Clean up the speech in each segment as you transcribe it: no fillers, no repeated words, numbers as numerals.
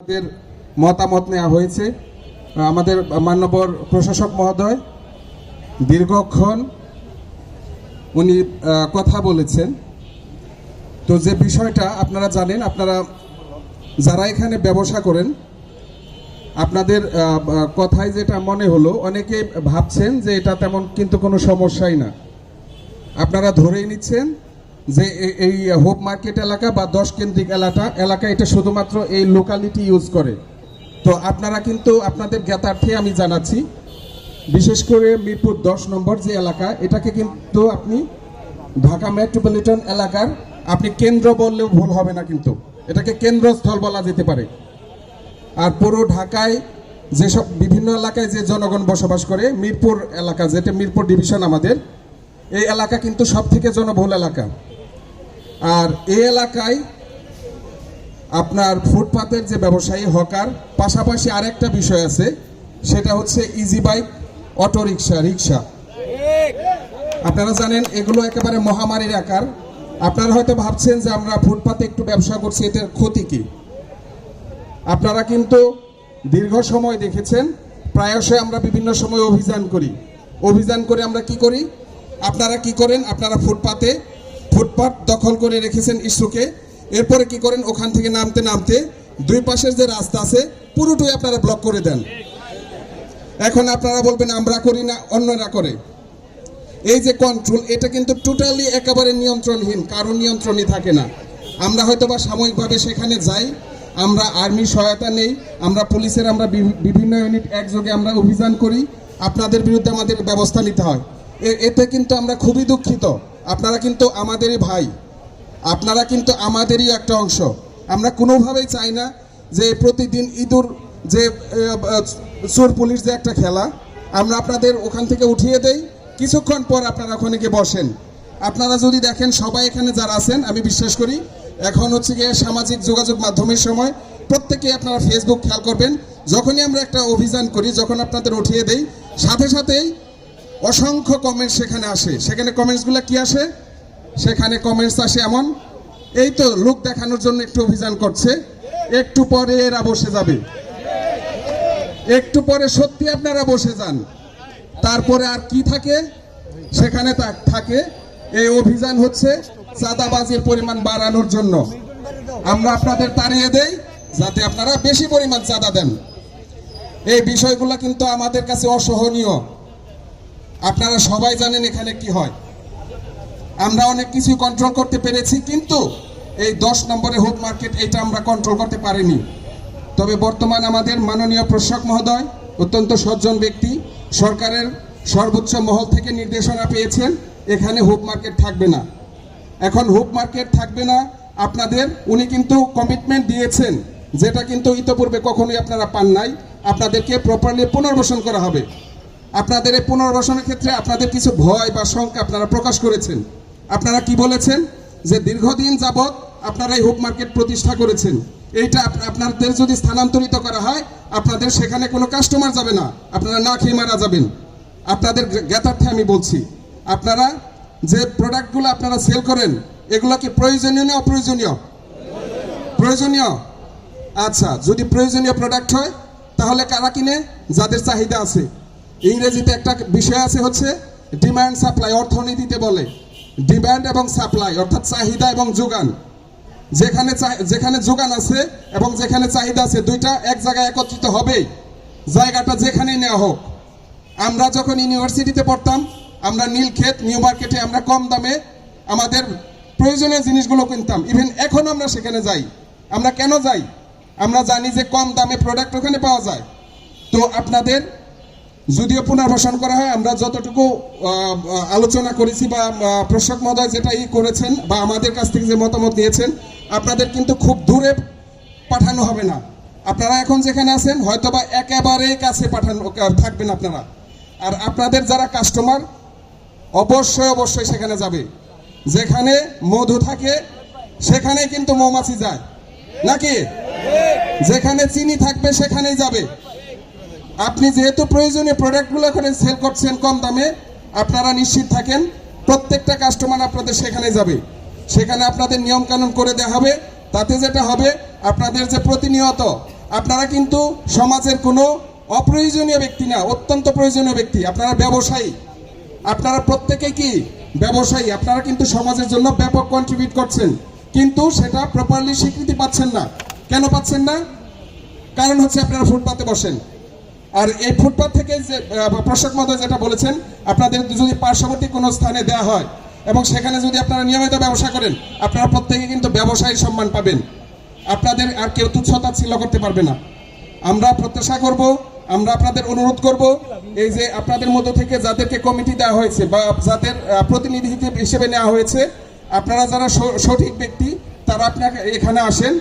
আমাদের মতামত নেওয়া হয়েছে। আমাদের মাননীয় প্রশাসক মহোদয় দীর্ঘক্ষণ উনি কথা বলেছেন। তো যে বিষয়টা আপনারা জানেন, আপনারা যারা এখানে ব্যবসা করেন, আপনাদের কথায় যেটা মনে হলো, অনেকে ভাবছেন যে এটা তেমন কিন্তু কোনো সমস্যাই না। আপনারা ধরেই নিচ্ছেন যে এই হোপ মার্কেট এলাকা বা 10 কেন্দ্রিক এলাকা এটা শুধুমাত্র এই লোকালিটি ইউজ করে। তো আপনারা কিন্তু আপনাদের জ্ঞাতার্থে আমি জানাচ্ছি, বিশেষ করে মিরপুর 10 নম্বর যে এলাকা, এটাকে কিন্তু আপনি ঢাকা মেট্রোপলিটন এলাকার আপনি কেন্দ্র বললেও ভুল হবে না, কিন্তু এটাকে কেন্দ্রস্থল বলা যেতে পারে। আর পুরো ঢাকায় যেসব বিভিন্ন এলাকায় যে জনগণ বসবাস করে, মিরপুর এলাকা যেটা মিরপুর ডিভিশন আমাদের, এই এলাকা কিন্তু সব থেকে জনবহুল এলাকা। আর এই এলাকায় আপনার ফুটপাতের যে ব্যবসায়ী হকার, পাশাপাশি আরেকটা বিষয় আছে, সেটা হচ্ছে ইজি বাইক, অটো রিক্সা। আপনারা জানেন এগুলো একেবারে মহামারীর আকার। আপনারা হয়তো ভাবছেন যে আমরা ফুটপাতে একটু ব্যবসা করছি, এটার ক্ষতি কি? আপনারা কিন্তু দীর্ঘ সময় দেখেছেন, প্রায়শই আমরা বিভিন্ন সময় অভিযান করে আমরা কি করি, আপনারা কি করেন, আপনারা ফুটপাত দখল করে রেখেছেন ইস্যুকে। এরপরে কি করেন, ওখান থেকে নামতে দুই পাশের যে রাস্তা আছে পুরোটাই আপনারা ব্লক করে দেন। এখন আপনারা বলবেন আমরা করি না, অন্যরা করে। এই যে কন্ট্রোল, এটা কিন্তু টোটালি একেবারে নিয়ন্ত্রণহীন, কারো নিয়ন্ত্রণই থাকে না। আমরা হয়তো বা সাময়িকভাবে সেখানে যাই, আমরা আর্মির সহায়তা নেই, আমরা পুলিশের, আমরা বিভিন্ন ইউনিট একযোগে আমরা অভিযান করি, আপনাদের বিরুদ্ধে আমাদের ব্যবস্থা নিতে হয়। এতে কিন্তু আমরা খুবই দুঃখিত। আপনারা কিন্তু আমাদেরই ভাই, আপনারা কিন্তু আমাদেরই একটা অংশ। আমরা কোনোভাবেই চাই না যে প্রতিদিন ইঁদুর যে চোর পুলিশ যে একটা খেলা, আমরা আপনাদের ওখান থেকে উঠিয়ে দেই, কিছুক্ষণ পর আপনারা ওখানে গিয়ে বসেন। আপনারা যদি দেখেন সবাই এখানে যারা আছেন, আমি বিশ্বাস করি এখন হচ্ছে গিয়ে সামাজিক যোগাযোগ মাধ্যমের সময়, প্রত্যেকে আপনারা ফেসবুক খেয়াল করবেন, যখনই আমরা একটা অভিযান করি, যখন আপনাদের উঠিয়ে দেই, সাথে সাথেই অসংখ্য কমেন্টস সেখানে আসে। সেখানে কমেন্টসগুলো কি আসে? সেখানে কমেন্টস আসে এমন, এই তো লোক দেখানোর জন্য একটু অভিযান করছে, একটু পরে এরা বসে যাবে, একটু পরে সত্যি আপনারা বসে যান। তারপরে আর কি থাকে সেখানে? থাকে এই অভিযান হচ্ছে চাঁদাবাজির পরিমাণ বাড়ানোর জন্য। আমরা আপনাদের তাড়িয়ে দেই যাতে আপনারা বেশি পরিমাণ চাঁদা দেন। এই বিষয়গুলো কিন্তু আমাদের কাছে অসহনীয়। আপনারা সবাই জানেন এখানে কি হয়। আমরা অনেক কিছু কন্ট্রোল করতে পেরেছি, কিন্তু এই 10 নম্বরে হোপ মার্কেট, এটা আমরা কন্ট্রোল করতে পারিনি। তবে বর্তমান আমাদের মাননীয় প্রশাসক মহোদয় অত্যন্ত সজ্জন ব্যক্তি, সরকারের সর্বোচ্চ মহল থেকে নির্দেশনা পেয়েছেন এখানে হোপ মার্কেট থাকবে না। এখন হোপ মার্কেট থাকবে না, আপনাদের উনি কিন্তু কমিটমেন্ট দিয়েছেন, যেটা কিন্তু ইতিপূর্বে কখনোই আপনারা পান নাই। আপনাদেরকে প্রপারলি পুনর্বাসন করা হবে। আপনাদের এই পুনর্বাসনের ক্ষেত্রে আপনাদের কিছু ভয় বা শঙ্কা আপনারা প্রকাশ করেছেন। আপনারা কি বলেছেন? যে দীর্ঘদিন যাবৎ আপনারা এই হোপ মার্কেট প্রতিষ্ঠা করেছেন, এইটা আপনাদের যদি স্থানান্তরিত করা হয়, আপনাদের সেখানে কোনো কাস্টমার যাবে না, আপনারা না খেয়ে মারা যাবেন। আপনাদের জ্ঞাতার্থে আমি বলছি, আপনারা যে প্রোডাক্টগুলো আপনারা সেল করেন, এগুলো কি প্রয়োজনীয় না অপ্রয়োজনীয়? প্রয়োজনীয়। আচ্ছা, যদি প্রয়োজনীয় প্রোডাক্ট হয় তাহলে কারা কিনে? যাদের চাহিদা আছে। ইংরেজিতে একটা বিষয় আছে হচ্ছে ডিমান্ড সাপ্লাই, অর্থনীতিতে বলে ডিমান্ড এবং সাপ্লাই, অর্থাৎ চাহিদা এবং যোগান। যেখানে যোগান আছে এবং যেখানে চাহিদা আছে, দুইটা এক জায়গায় একত্রিত হবে, জায়গাটা যেখানেই নেওয়া হোক। আমরা যখন ইউনিভার্সিটিতে পড়তাম, আমরা নীলক্ষেত নিউ মার্কেটে আমরা কম দামে আমাদের প্রয়োজনীয় জিনিসগুলো কিনতাম। ইভেন এখন আমরা সেখানে যাই। আমরা কেন যাই? আমরা জানি যে কম দামে প্রোডাক্ট ওখানে পাওয়া যায়। তো আপনাদের যদিও পুনর্বাসন করা হয়, আমরা যতটুকু আলোচনা করেছি বা প্রশাসক মহোদয় যেটা করেছেন বা আমাদের কাছ থেকে যে মতামত নিয়েছেন, আপনাদের কিন্তু খুব দূরে পাঠানো হবে না। আপনারা এখন যেখানে আছেন হয়তোবা একেবারে কাছে থাকবেন আপনারা। আর আপনাদের যারা কাস্টমার অবশ্যই সেখানে যাবে। যেখানে মধু থাকে সেখানে কিন্তু মৌমাছি যায় নাকি? যেখানে চিনি থাকবে সেখানেই যাবে। আপনি যেহেতু প্রয়োজনীয় প্রোডাক্টগুলো করে সেল করছেন কম দামে, আপনারা নিশ্চিত থাকেন প্রত্যেকটা কাস্টমার আপনাদের সেখানে যাবে। সেখানে আপনাদের নিয়ম কানুন করে দেওয়া হবে। তাতে যেটা হবে, আপনাদের যে প্রতিনিয়ত আপনারা কিন্তু সমাজের কোনো অপ্রয়োজনীয় ব্যক্তি না, অত্যন্ত প্রয়োজনীয় ব্যক্তি। আপনারা ব্যবসায়ী, আপনারা প্রত্যেকে কি ব্যবসায়ী। আপনারা কিন্তু সমাজের জন্য ব্যাপক কন্ট্রিবিউট করছেন, কিন্তু সেটা প্রপারলি স্বীকৃতি পাচ্ছেন না। কেন পাচ্ছেন না? কারণ হচ্ছে আপনারা ফুটপাতে বসেন। আর এই ফুটপাত থেকে যে প্রশাসক মহোদয় যেটা বলেছেন, আপনাদের যদি পার্শ্ববর্তী কোনো স্থানে দেওয়া হয় এবং সেখানে যদি আপনারা নিয়মিত ব্যবসা করেন, আপনারা প্রত্যেকে কিন্তু ব্যবসায়ীর সম্মান পাবেন। আপনাদের আর কেউ তুচ্ছতাচ্ছিল্য করতে পারবে না। আমরা প্রত্যাশা করব, আমরা আপনাদের অনুরোধ করব, এই যে আপনাদের মধ্য থেকে যাদেরকে কমিটি দেওয়া হয়েছে বা যাদের প্রতিনিধি হিসেবে নেওয়া হয়েছে, আপনারা যারা সঠিক ব্যক্তি তারা আপনাকে এখানে আসেন,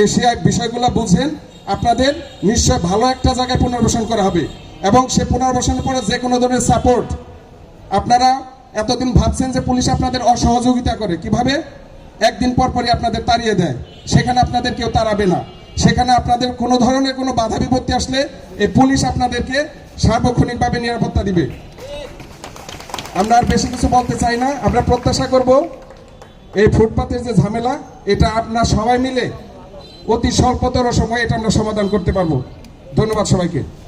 এসে বিষয়গুলো বুঝেন। আপনাদের নিশ্চয় ভালো একটা জায়গায় পুনর্বাসন করা হবে এবং সে পুনর্বাসনের পরে যে কোনো ধরনের সাপোর্ট, আপনারা এতদিন ভাবছেন যে পুলিশ আপনাদের অসহযোগিতা করে, কিভাবে একদিন পর পরই আপনাদের তাড়িয়ে দেয়। সেখানে আপনাদের কেউ তাড়াবে না। সেখানে আপনাদের কোনো ধরনের কোনো বাধা বিপত্তি আসলে এই পুলিশ আপনাদেরকে সার্বক্ষণিকভাবে নিরাপত্তা দিবে। আমরা আর বেশি কিছু বলতে চাই না। আমরা প্রত্যাশা করব এই ফুটপাতের যে ঝামেলা, এটা আপনারা সবাই মিলে অতি স্বল্পতর সময়ে এটা আমরা সমাধান করতে পারবো। ধন্যবাদ সবাইকে।